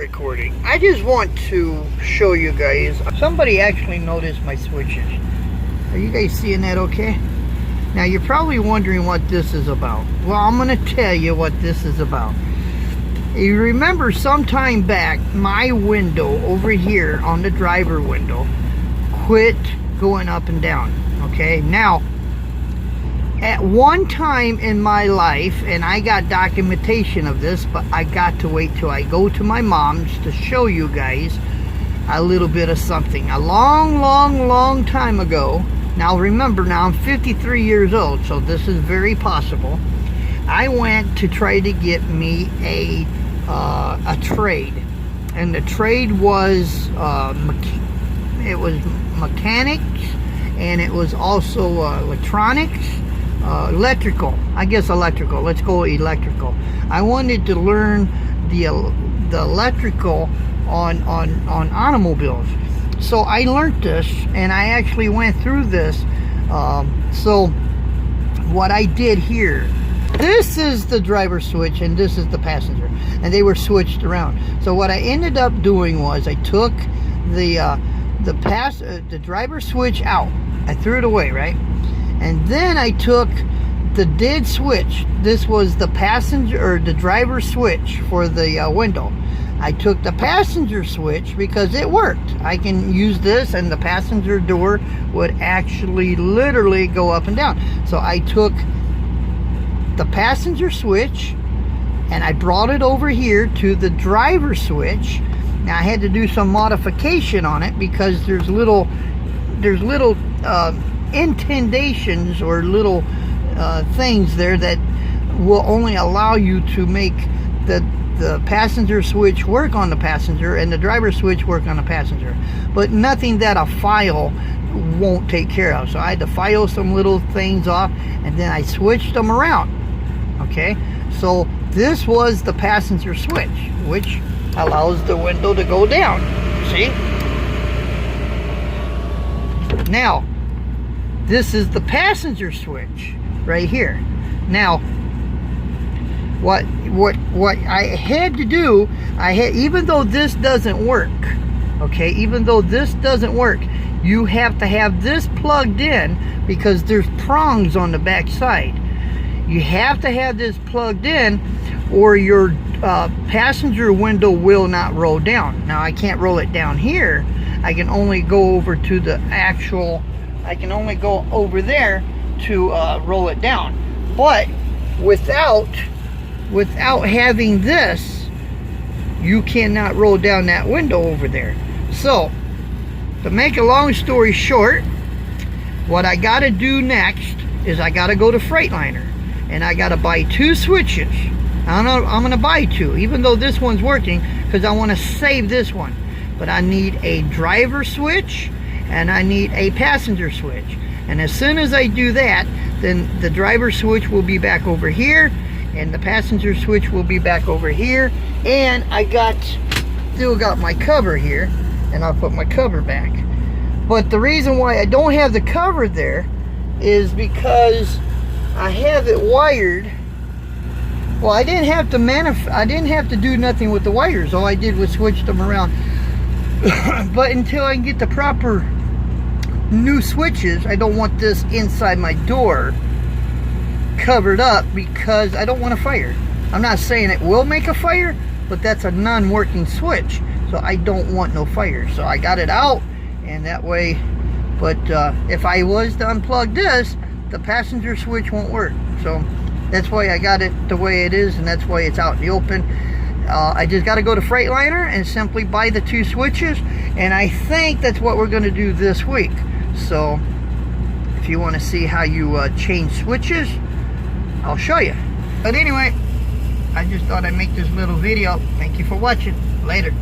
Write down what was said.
recording. I just want to show you guys. Somebody actually noticed my switches. Are you guys seeing that okay? Now you're probably wondering what this is about. Well, I'm going to tell you what this is about. You remember sometime back, my window over here on the driver window quit going up and down. Okay, now at one time in my life, and I got documentation of this, but I got to wait till I go to my mom's to show you guys a little bit of something. A long time ago. Now remember, now I'm 53 years old, so this is very possible. I went to try to get me a trade, and the trade was it was mechanics, and it was also electronics. Electrical, I guess electrical. Let's go electrical. I wanted to learn the electrical on automobiles. So I learned this, and I actually went through this. So what I did here, this is the driver switch, and this is the passenger, and they were switched around. So what I ended up doing was I took the driver switch out. I threw it away, right? And then I took the dead switch. This was the passenger or the driver switch for the window. I took the passenger switch because it worked. I can use this, and the passenger door would actually literally go up and down. So I took the passenger switch and I brought it over here to the driver switch. Now I had to do some modification on it because there's little indentations or little things there that will only allow you to make the passenger switch work on the passenger and the driver switch work on the passenger, but nothing that a file won't take care of. So I had to file some little things off, and then I switched them around. Okay, so this was the passenger switch, which allows the window to go down. See? Now this is the passenger switch right here. Now what I had to do, even though this doesn't work, okay, even though this doesn't work, you have to have this plugged in because there's prongs on the back side. You have to have this plugged in or your passenger window will not roll down. Now I can't roll it down here. I can only go over to the actual, I can only go over there to roll it down. But without having this, you cannot roll down that window over there. So to make a long story short, what I got to do next is I got to go to Freightliner, and I got to buy two switches. I'm going to buy two, even though this one's working, because I want to save this one. But I need a driver switch and I need a passenger switch. And as soon as I do that, then the driver switch will be back over here and the passenger switch will be back over here. And I still got my cover here, and I'll put my cover back. But the reason why I don't have the cover there is because I have it wired. Well, I didn't have to do nothing with the wires. All I did was switch them around. But until I can get the proper new switches, I don't want this inside my door covered up because I don't want a fire. I'm not saying it will make a fire, but that's a non-working switch, so I don't want no fire. So I got it out, and that way, but if I was to unplug this, the passenger switch won't work. So that's why I got it the way it is, and that's why it's out in the open. I just got to go to Freightliner and simply buy the two switches, and I think that's what we're going to do this week. So if you want to see how you change switches, I'll show you. But anyway, I just thought I'd make this little video. Thank you for watching. Later.